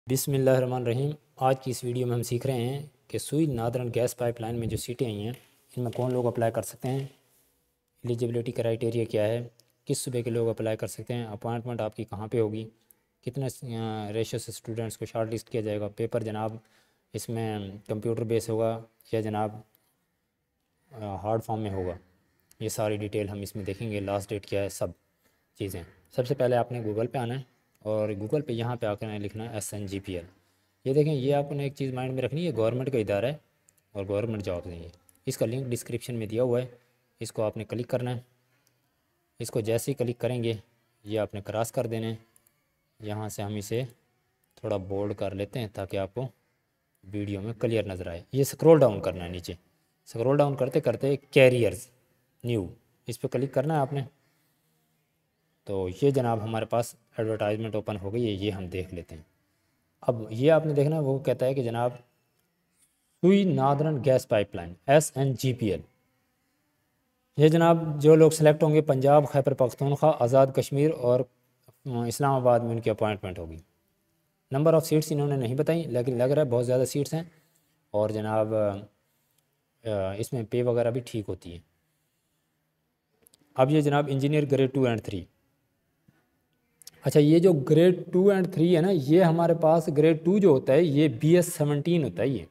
बिस्मिल्लाहिर्रहमानिर्रहीम। आज की इस वीडियो में हम सीख रहे हैं कि सुई नादरन गैस पाइपलाइन में जो सीटें आई हैं इनमें कौन लोग अप्लाई कर सकते हैं, एलिजिबिलिटी क्राइटेरिया क्या है, किस सूबे के लोग अप्लाई कर सकते हैं, अपॉइंटमेंट आपकी कहाँ पे होगी, कितने रेशो से स्टूडेंट्स को शार्ट लिस्ट किया जाएगा, पेपर जनाब इसमें कंप्यूटर बेस होगा या जनाब हार्ड फॉर्म में होगा। ये सारी डिटेल हम इसमें देखेंगे, लास्ट डेट क्या है, सब चीज़ें। सबसे पहले आपने गूगल पे आना है और गूगल पे यहाँ पे आकर लिखना है SNGPL। ये देखें, ये आपने एक चीज़ माइंड में रखनी है, गवर्नमेंट का इदारा है और गवर्नमेंट जॉब नहीं है। इसका लिंक डिस्क्रिप्शन में दिया हुआ है, इसको आपने क्लिक करना है। इसको जैसे ही क्लिक करेंगे ये आपने क्रॉस कर देना है। यहाँ से हम इसे थोड़ा बोल्ड कर लेते हैं ताकि आपको वीडियो में क्लियर नज़र आए। ये स्क्रॉल डाउन करना है, नीचे स्क्रॉल डाउन करते करते कैरियर्स न्यू इस पर क्लिक करना है आपने। तो ये जनाब हमारे पास एडवर्टाइजमेंट ओपन हो गई है, ये हम देख लेते हैं। अब ये आपने देखना है, वो कहता है कि जनाब सुई नादरन गैस पाइपलाइन SNGPL। ये जनाब जो लोग सेलेक्ट होंगे पंजाब, खैबर पख्तूनख्वा, आज़ाद कश्मीर और इस्लामाबाद में उनकी अपॉइंटमेंट होगी। नंबर ऑफ़ सीट्स इन्होंने नहीं बताई, लेकिन लग रहा है बहुत ज़्यादा सीट्स हैं और जनाब इसमें पे वगैरह भी ठीक होती है। अब ये जनाब इंजीनियर ग्रेड 2 एंड 3। अच्छा, ये जो ग्रेड 2 एंड 3 है ना, ये हमारे पास ग्रेड 2 जो होता है ये BS17 होता है। ये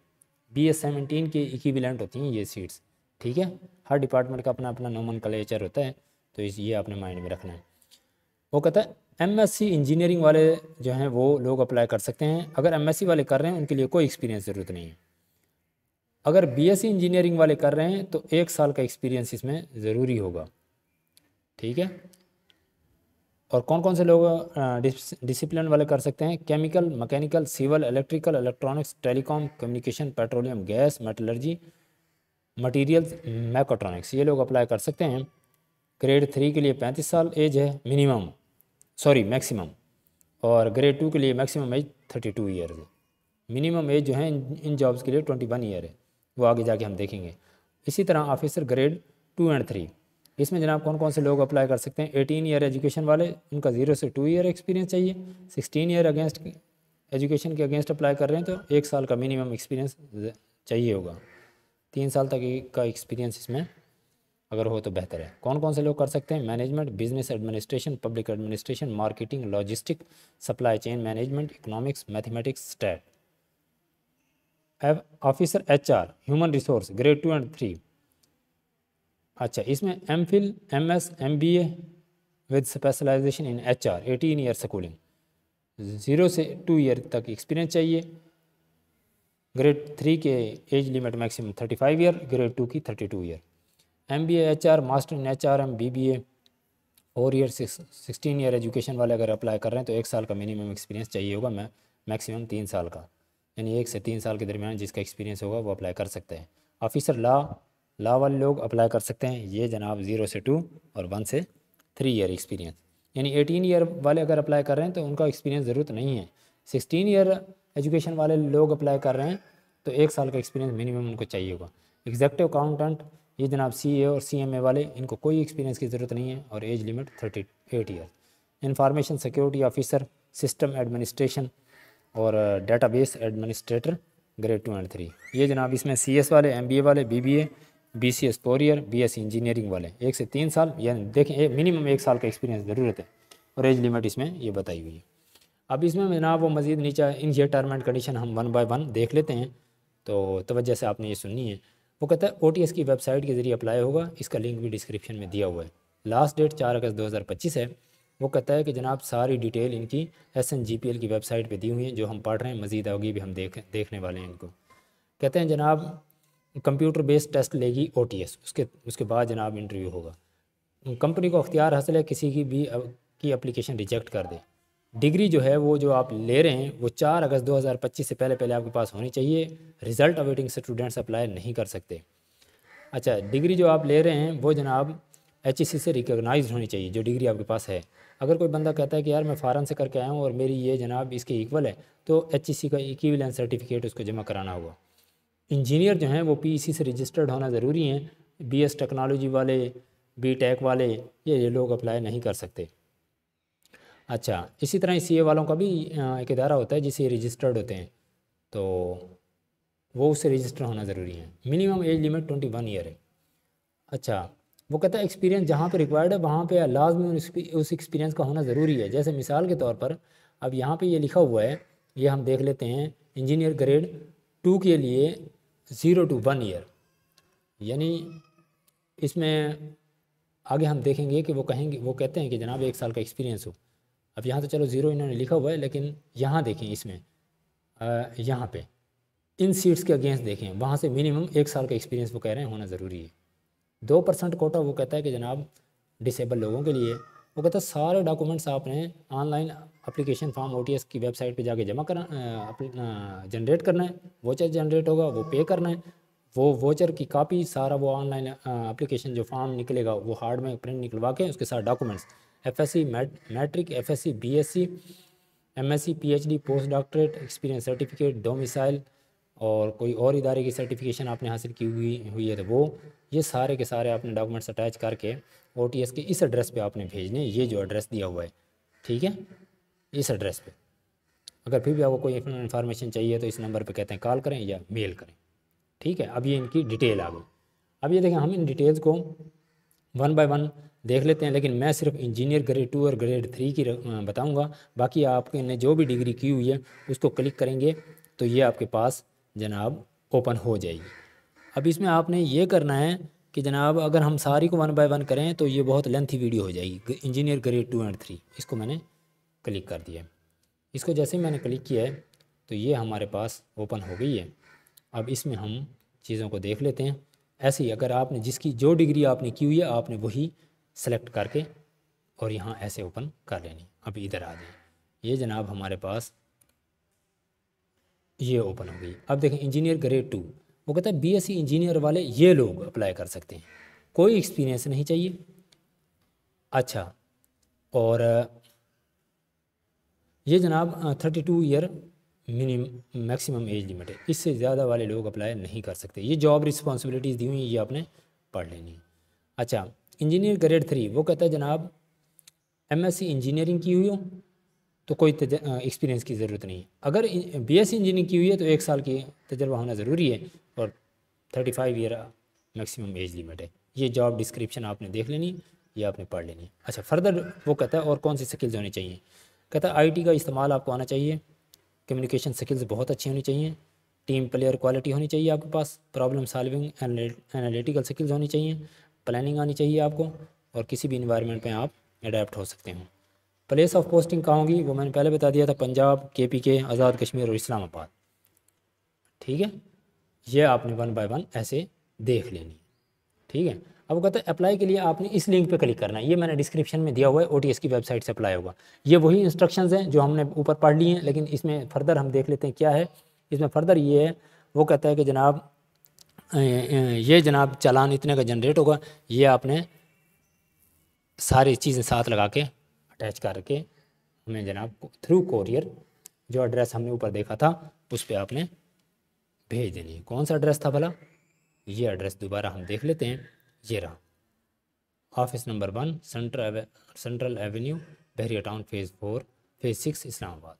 BS17 के इक्विवेलेंट होती हैं ये सीट्स, ठीक है। हर डिपार्टमेंट का अपना अपना नोमेनक्लेचर होता है, तो ये आपने माइंड में रखना है। वो कहता है MSc इंजीनियरिंग वाले जो हैं वो लोग अप्लाई कर सकते हैं। अगर MSc वाले कर रहे हैं उनके लिए कोई एक्सपीरियंस ज़रूरत नहीं है। अगर BSc इंजीनियरिंग वाले कर रहे हैं तो 1 साल का एक्सपीरियंस इसमें ज़रूरी होगा, ठीक है। और कौन कौन से लोग डिसिप्लिन वाले कर सकते हैं? Chemical, mechanical, civil, electrical, electronics, telecom, communication, petroleum, gas, metallurgy, materials, mechatronics, ये लोग अप्लाई कर सकते हैं। ग्रेड 3 के लिए 35 साल एज है मैक्सिमम, और ग्रेड 2 के लिए मैक्सिमम एज 32 ईयर्स है। मिनिमम एज जो है इन जॉब्स के लिए 21 ईयर है, वो आगे जाके हम देखेंगे। इसी तरह ऑफिसर ग्रेड 2 एंड 3, इसमें जनाब कौन कौन से लोग अप्लाई कर सकते हैं? 18 ईयर एजुकेशन वाले, उनका 0 से 2 ईयर एक्सपीरियंस चाहिए। 16 ईयर अगेंस्ट एजुकेशन के अगेंस्ट अप्लाई कर रहे हैं तो 1 साल का मिनिमम एक्सपीरियंस चाहिए होगा। 3 साल तक का एक्सपीरियंस इसमें अगर हो तो बेहतर है। कौन कौन से लोग कर सकते हैं? Management, business administration, public administration, marketing, logistic, supply chain management, economics, mathematics, stat. Officer HR human resource grade 2 and 3। अच्छा, इसमें MPhil, MS, MBA with specialization in HR, 18 year schooling, 0 से 2 ईयर तक एक्सपीरियंस चाहिए। ग्रेड 3 के age limit maximum 35 year, grade 2 की 32 year. MBA HR, master in HRM, BBA 4 year, 16 year education वाले अगर apply कर रहे हैं तो 1 साल का मिनिमम एक्सपीरियंस चाहिए होगा, मैक्सिमम 3 साल का, यानी 1 से 3 साल के दरमियान जिसका एक्सपीरियंस होगा वो अप्लाई कर सकते हैं। ऑफिसर लॉ वाले लोग अप्लाई कर सकते हैं, ये जनाब 0 से 2 और 1 से 3 ईयर एक्सपीरियंस, यानी 18 ईयर वाले अगर अप्लाई कर रहे हैं तो उनका एक्सपीरियंस ज़रूरत नहीं है। 16 ईयर एजुकेशन वाले लोग अप्लाई कर रहे हैं तो 1 साल का एक्सपीरियंस मिनिमम उनको चाहिए होगा। एग्जेक्टिव अकाउंटेंट, ये जनाब CA और CMA वाले, इनको कोई एक्सपीरियंस की ज़रूरत नहीं है और age limit 38 year. Information security officer, system administration और डेटाबेस एडमिनिस्ट्रेटर ग्रेड 2 एंड 3, ये जनाब इसमें CS वाले, MBA वाले, BBA, BCS 4 year, BSc engineering वाले 1 से 3 साल, यानी देखें मिनिमम 1 साल का एक्सपीरियंस ज़रूरत है और एज लिमिट इसमें ये बताई हुई है। अब इसमें जनाब वो मज़ीद नीचे इन ये टर्म एंड कंडीशन हम 1 बाय 1 देख लेते हैं, तो तवज्जो से आपने ये सुननी है। वो कहता है OTS की वेबसाइट के ज़रिए अप्लाई होगा, इसका लिंक भी डिस्क्रिप्शन में दिया हुआ है। लास्ट डेट 4 अगस्त 2025 है। वो कहता है कि जनाब सारी डिटेल इनकी SNGPL की वेबसाइट पे दी हुई है, जो हम पढ़ रहे हैं, मज़ीद आगे भी हम देखने वाले हैं इनको। कहते हैं जनाब कंप्यूटर बेस्ड टेस्ट लेगी OTS, उसके बाद जनाब इंटरव्यू होगा। कंपनी को अख्तियार हासिल है किसी की भी की एप्लीकेशन रिजेक्ट कर दे। डिग्री जो है वो जो आप ले रहे हैं वो 4 अगस्त 2025 से पहले पहले आपके पास होनी चाहिए। रिज़ल्ट अवेटिंग स्टूडेंट्स अप्लाई नहीं कर सकते। अच्छा, डिग्री जो आप ले रहे हैं वो जनाब HEC से रिकॉग्नाइज्ड होनी चाहिए, जो डिग्री आपके पास है। अगर कोई बंदा कहता है कि यार मैं फ़ॉरेन से करके आया हूँ और मेरी ये जनाब इसके इक्वल है, तो HEC का इक्विवेलेंट सर्टिफिकेट उसको जमा कराना होगा। इंजीनियर जो हैं वो PEC से रजिस्टर्ड होना ज़रूरी हैं। BS टेक्नोलॉजी वाले, BTech वाले, ये लोग अप्लाई नहीं कर सकते। अच्छा, इसी तरह CA वालों का भी एक इदारा होता है जिससे रजिस्टर्ड होते हैं, तो वो उससे रजिस्टर होना ज़रूरी है। मिनिमम एज लिमिट 21 ईयर है। अच्छा, वो कहता है एक्सपीरियंस जहाँ पे रिक्वायर्ड है वहाँ पे लाजमी उस एक्सपीरियंस का होना ज़रूरी है। जैसे मिसाल के तौर पर अब यहाँ पे ये लिखा हुआ है, ये हम देख लेते हैं, इंजीनियर ग्रेड 2 के लिए 0 to 1 ईयर, यानी इसमें आगे हम देखेंगे कि वो कहेंगे, वो कहते हैं कि जनाब 1 साल का एक्सपीरियंस हो। अब यहाँ तो चलो 0 इन्होंने लिखा हुआ है, लेकिन यहाँ देखें इसमें यहाँ पे इन सीट्स के अगेंस्ट देखें, वहाँ से मिनिमम 1 साल का एक्सपीरियंस वो कह रहे हैं होना ज़रूरी है। 2% कोटा वो कहता है कि जनाब डिसेबल लोगों के लिए, वो कहता है सारे डॉक्यूमेंट्स आपने ऑनलाइन एप्लीकेशन फॉर्म OTS की वेबसाइट पे जाके जमा करना, जनरेट करना है, वोचर जनरेट होगा, वो पे करना है, वो वोचर की कॉपी सारा वो ऑनलाइन एप्लीकेशन जो फॉर्म निकलेगा वो हार्ड में प्रिंट निकलवा के उसके साथ documents FSC matric, FSC BSc, MSc PhD, post doctorate, experience certificate, domicile और कोई और इदारे की सर्टिफिकेशन आपने हासिल की हुई है तो वो, ये सारे के सारे आपने डॉक्यूमेंट्स अटैच करके OTS के इस एड्रेस पे आपने भेजने, ये जो एड्रेस दिया हुआ है, ठीक है, इस एड्रेस पे। अगर फिर भी आपको कोई इन्फॉर्मेशन चाहिए तो इस नंबर पे कहते हैं कॉल करें या मेल करें, ठीक है। अब ये इनकी डिटेल आ गई। अब ये देखें, हम इन डिटेल्स को 1 by 1 देख लेते हैं, लेकिन मैं सिर्फ इंजीनियर ग्रेड 2 और ग्रेड 3 की बताऊंगा। बाकी आपके ने जो भी डिग्री की हुई है उसको क्लिक करेंगे तो ये आपके पास जनाब ओपन हो जाएगी। अब इसमें आपने ये करना है कि जनाब अगर हम सारी को 1 by 1 करें तो ये बहुत लेंथी वीडियो हो जाएगी। इंजीनियर ग्रेड 2 और 3 इसको मैंने क्लिक कर दिया है। इसको जैसे ही मैंने क्लिक किया है तो ये हमारे पास ओपन हो गई है। अब इसमें हम चीज़ों को देख लेते हैं। ऐसे ही अगर आपने जिसकी जो डिग्री आपने की हुई है आपने वही सेलेक्ट करके और यहाँ ऐसे ओपन कर लेनी। अब इधर आ जाए, ये जनाब हमारे पास ये ओपन हो गई। अब देखें इंजीनियर ग्रेड 2, वो कहता है BSc इंजीनियर वाले ये लोग अप्लाई कर सकते हैं, कोई एक्सपीरियंस नहीं चाहिए। अच्छा, और ये जनाब 32 year minimum maximum age limit है, इससे ज़्यादा वाले लोग अप्लाई नहीं कर सकते। ये जॉब रिस्पॉन्सिबिलिटीज़ दी हुई है, ये आपने पढ़ लेनी है। अच्छा, इंजीनियर ग्रेड 3 वो कहता है जनाब MSc इंजीनियरिंग की हुई हो तो कोई एक्सपीरियंस की ज़रूरत नहीं है। अगर BSc इंजीनियरिंग की हुई है तो 1 साल की तजर्बा होना ज़रूरी है और 35 ईयर मैक्सिमम एज लिमिट है। ये जॉब डिस्क्रिप्शन आपने देख लेनी, ये आपने पढ़ लेनी है। अच्छा, फर्दर वो कहता है और कौन सी स्किल्स होनी चाहिए, कहता है IT का इस्तेमाल आपको आना चाहिए, कम्युनिकेशन स्किल्स बहुत अच्छी होनी चाहिए, टीम प्लेयर क्वालिटी होनी चाहिए आपके पास, प्रॉब्लम सॉल्विंग एनालिटिकल स्किल्स होनी चाहिए, प्लानिंग आनी चाहिए आपको, और किसी भी इन्वायरमेंट में आप अडेप्ट हो सकते हो। प्लेस ऑफ पोस्टिंग कहाँ होगी वो मैंने पहले बता दिया था, पंजाब, KPK, आज़ाद कश्मीर और इस्लामाबाद, ठीक है। ये आपने 1 by 1 ऐसे देख लेनी, ठीक है। अब वो कहता है अप्लाई के लिए आपने इस लिंक पे क्लिक करना है, ये मैंने डिस्क्रिप्शन में दिया हुआ है, OTS की वेबसाइट से अप्लाई होगा। ये वही इंस्ट्रक्शंस हैं जो हमने ऊपर पढ़ लिए हैं, लेकिन इसमें फर्दर हम देख लेते हैं क्या है इसमें फर्दर। ये है, वो कहता है कि जनाब ये जनाब चालान इतने का जनरेट होगा, ये आपने सारी चीज़ें साथ लगा के अटैच करके हमें जनाब थ्रू कोरियर जो एड्रेस हमने ऊपर देखा था उस पर आपने भेज देनी है। कौन सा एड्रेस था भला, ये एड्रेस दोबारा हम देख लेते हैं, ये रहा, ऑफिस नंबर 1 सेंट्रल एवेन्यू, बहरिया टाउन, फेज़ 4 फेज़ 6 इस्लामाबाद,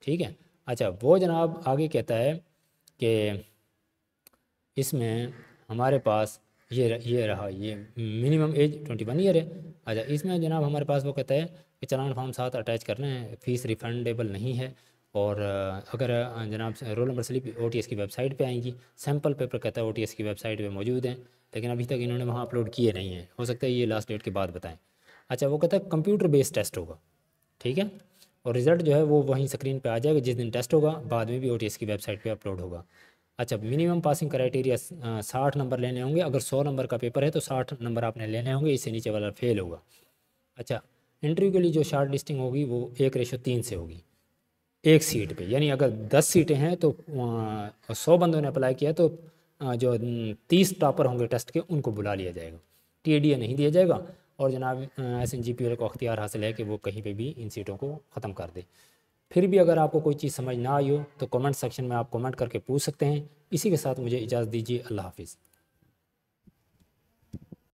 ठीक है। अच्छा, वो जनाब आगे कहता है कि इसमें हमारे पास ये रहा, ये मिनिमम एज 21 ईयर है। अच्छा, इसमें जनाब हमारे पास वो कहता है कि चालान फॉर्म साथ अटैच करना है, फ़ीस रिफंडेबल नहीं है, और अगर जनाब रोल नंबर स्लिप OTS की वेबसाइट पे आएंगी, सैम्पल पेपर कहता है OTS की वेबसाइट पे मौजूद हैं, लेकिन अभी तक इन्होंने वहाँ अपलोड किए नहीं हैं, हो सकता है ये लास्ट डेट के बाद बताएं। अच्छा, वो कहता है कंप्यूटर बेस्ड टेस्ट होगा, ठीक है, और रिज़ल्ट जो है वो वहीं स्क्रीन पे आ जाएगा जिस दिन टेस्ट होगा, बाद में भी OTS की वेबसाइट पे अपलोड होगा। अच्छा, मिनिमम पासिंग क्राइटेरिया 60 नंबर लेने होंगे, अगर 100 नंबर का पेपर है तो 60 नंबर आपने लेने होंगे, इससे नीचे वाला फेल होगा। अच्छा, इंटरव्यू के लिए जो शॉर्ट लिस्टिंग होगी वो 1:3 से होगी, एक सीट पे, यानी अगर 10 सीटें हैं तो 100 बंदों ने अप्लाई किया तो जो 30 टॉपर होंगे टेस्ट के उनको बुला लिया जाएगा, TDA नहीं दिया जाएगा, और जनाब SNGP को अख्तियार हासिल है कि वो कहीं पे भी इन सीटों को ख़त्म कर दे। फिर भी अगर आपको कोई चीज़ समझ ना आई हो तो कमेंट सेक्शन में आप कमेंट करके पूछ सकते हैं। इसी के साथ मुझे इजाज़त दीजिए, अल्लाह हाफिज़।